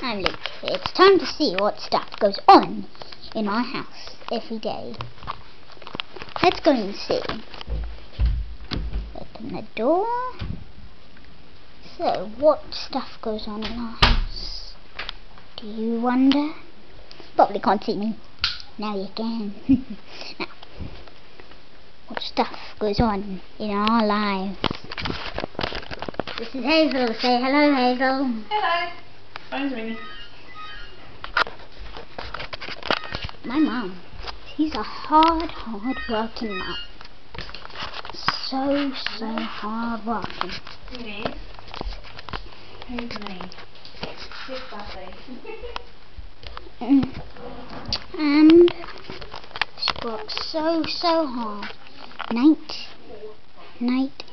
And look, it's time to see what stuff goes on in our house every day. Let's go and see. Open the door. So, what stuff goes on in our house? Do you wonder? Probably can't see me. Now you can. Now, what stuff goes on in our lives? This is Hazel. Say hello, Hazel. Hello. Phone's ringing. My mum, she's a hard working mum. So hard working. It is. Who's me? This Buffy. And she works so hard. Night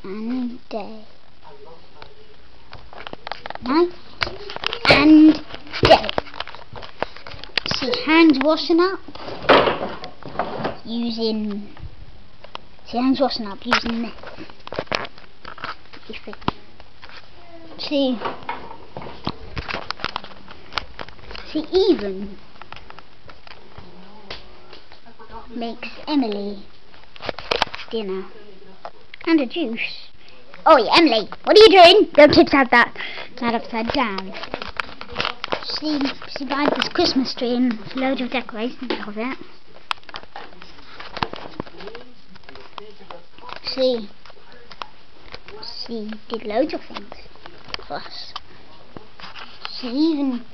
and day. Night and day. She hands washing up using this. She even makes Emily dinner and a juice. Oh yeah, Emily, what are you doing? Don't upside that upside down. She buys this Christmas tree and loads of decorations of it. She did loads of things for us. She even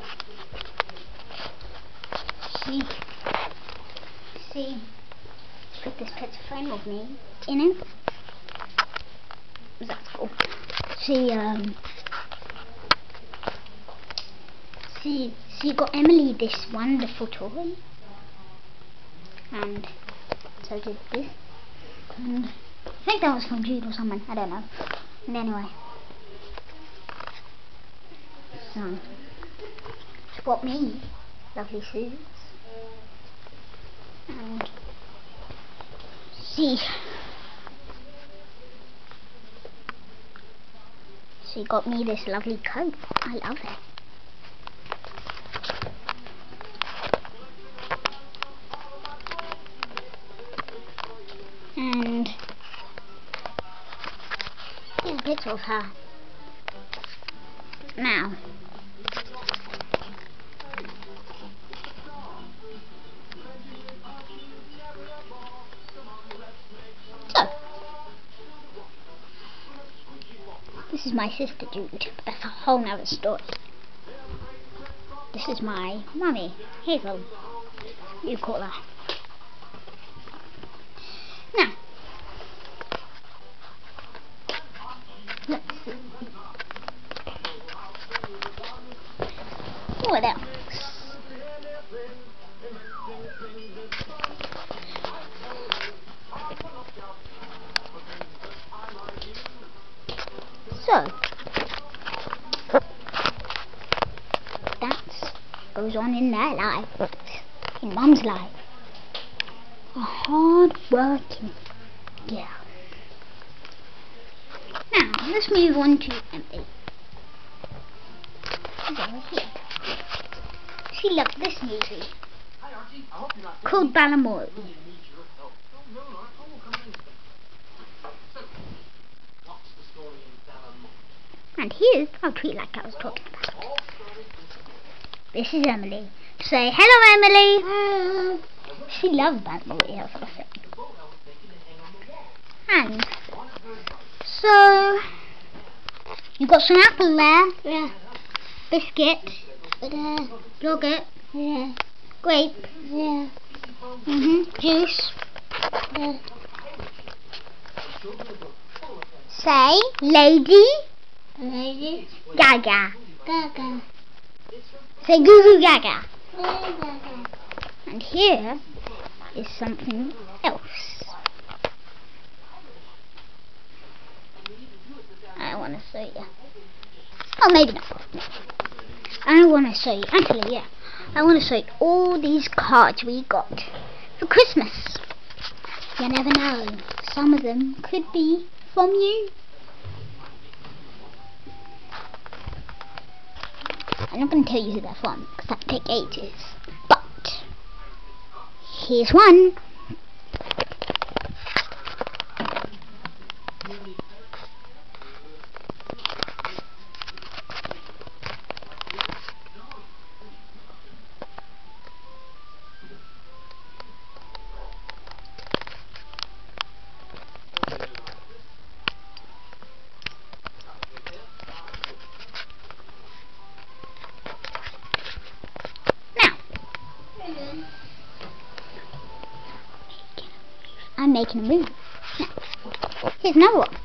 put this picture frame of me in it. That's cool. She got Emily this wonderful toy, and so did this, and I think that was from Jude or someone, I don't know. And anyway, so she bought me lovely shoes, and she got me this lovely coat. I love it. And here's bits of her. Now, so this is my sister Jude, but that's a whole nother story. This is my mummy, Hazel, you call her. Now, let's see. What else? So, that goes on in their life, in Mum's life. A hard-working girl. Now, let's move on to Emily. She's over here. She loved this movie called Balamory. And here's our tree like I was talking about. This is Emily. Say hello, Emily. Hello. She loves Balamory, as I said. And so you got some apple there. Yeah. Biscuit. Yeah. Yogurt. Yeah. Grape. Yeah. Juice. Yeah. Say lady. Lady. Gaga. Gaga. Say goo goo gaga. Gaga. And here is something else. I want to show you. Oh, maybe not. I want to show you. Actually, yeah. I want to show you all these cards we got for Christmas. You never know. Some of them could be from you. I'm not going to tell you who they're from, because that would take ages. But here's one. I'm making a move. Now, here's another one.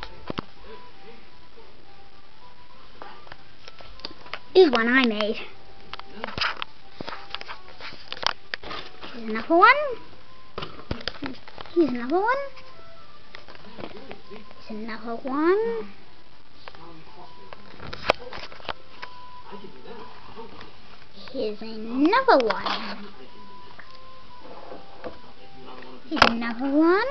Here's one I made. Here's another one. Here's another one. Here's another one. Here's another one. Here's another one.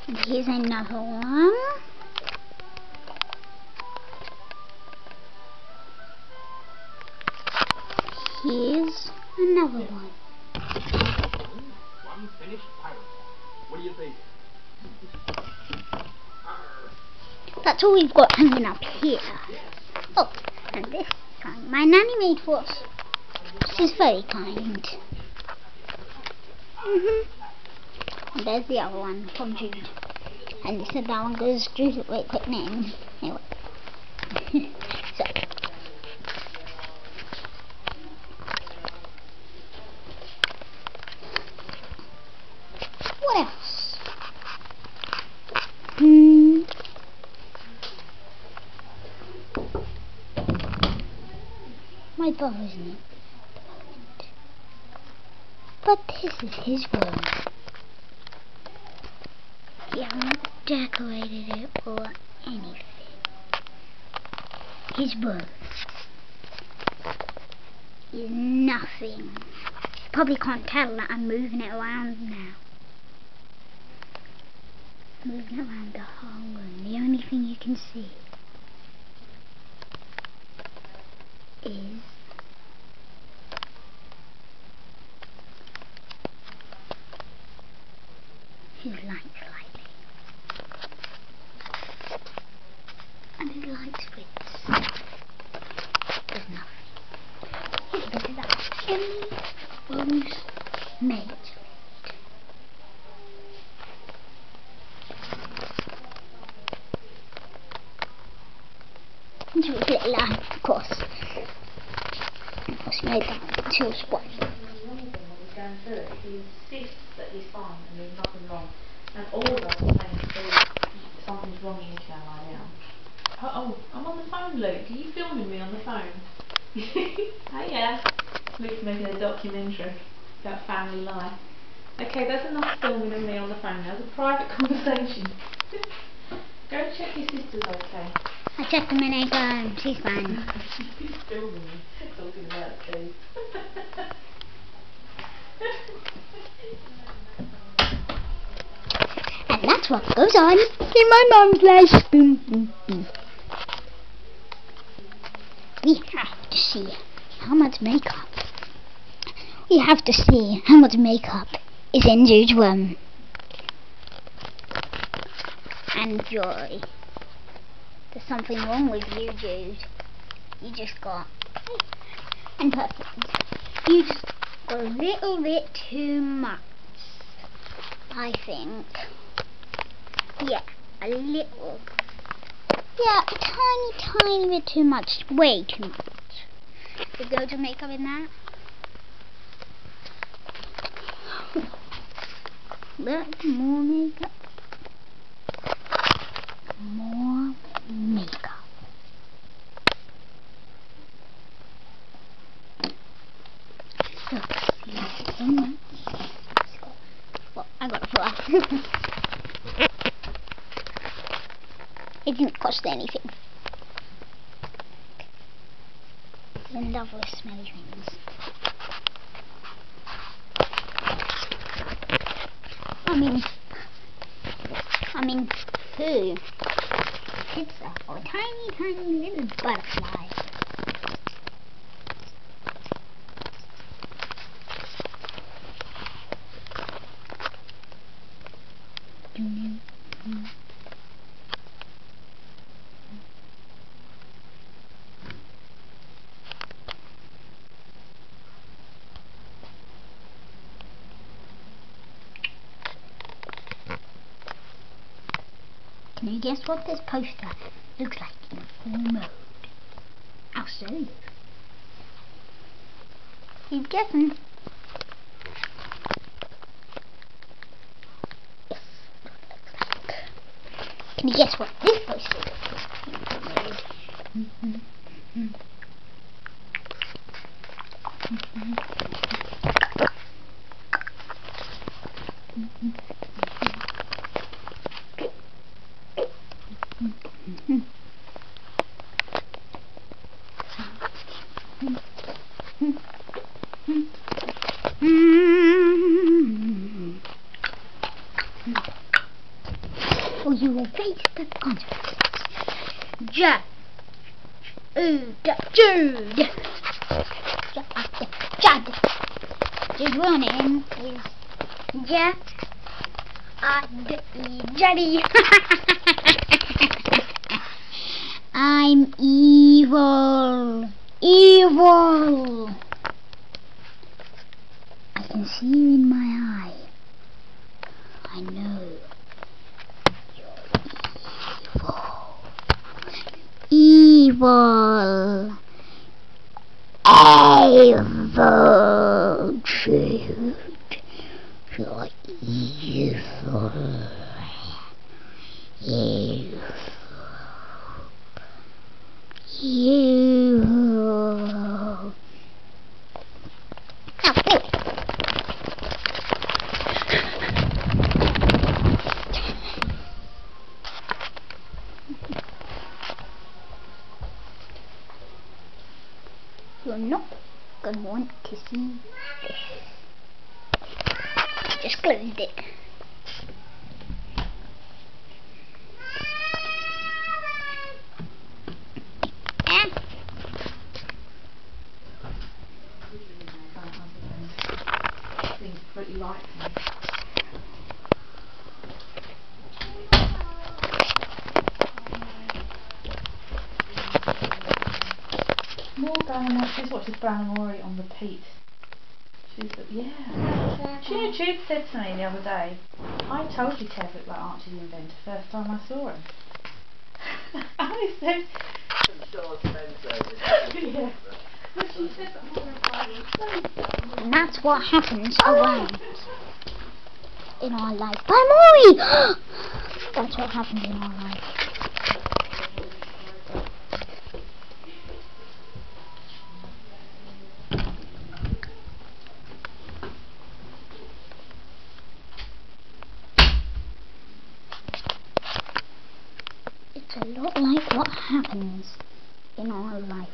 And here's another one. Here's another one. One finished pirate. What do you think? That's all we've got hanging up here. Oh, and this time my nanny made for us. She's very kind. And there's the other one from Jude. And they said that one goes Jude. Wait, quick name. Anyway. So. What else? My brother's name. But this is his room. He hasn't decorated it or anything. His room is nothing. You probably can't tell that I'm moving it around now. Moving it around the whole room. The only thing you can see is his light slightly. And his light switch. There's nothing. This is actually Rose made. And she was little, of course. Of course, she made that until spoiled. Going through it, he insists that he's fine and there's nothing wrong. And all of us are saying, something's wrong, you need to go lie down. Oh, I'm on the phone, Luke. Are you filming me on the phone? Hiya. Luke's making a documentary about family life. Okay, that's enough filming of me on the phone now. It's a private conversation. Go and check your sister's okay. I checked a minute ago and she's fine. She's filming me, talking about tea. And that's what goes on in my mum's life. Boom, boom, boom. We have to see how much makeup. We have to see how much makeup is in Jude's room. And Joy. There's something wrong with you, Jude. You just got... And perfume. You just got a little bit too much. I think. Yeah, a little. Yeah, a tiny bit too much. Way too much. Is there loads of makeup in that? Look, more makeup. More makeup. So, so much. Well, I got a fly. It didn't cost anything. In love with smelly things. I mean, who pizza or a tiny, tiny little butterfly. Can you guess what this poster looks like in full mode? I'll show you. Keep guessing. Can you guess what this poster looks like? Or you will face the consequences. Jude. His real name is Juddy. I'm evil. Evil. I can see you in my eye. I know. Evil. Evil. Jude. You're evil. Evil. Evil. You're not going to want to see this. I just closed it. Seems pretty likely. More Brown. She's watches Brown and Rory on repeat. Yeah. She know, Jude said to me the other day, I told you Kev looked like Archie the Inventor first time I saw him. I said, yeah. But she said that And that's what happens around in our life. Bye, Maury! That's what happens in our life. It's a lot like what happens in our life.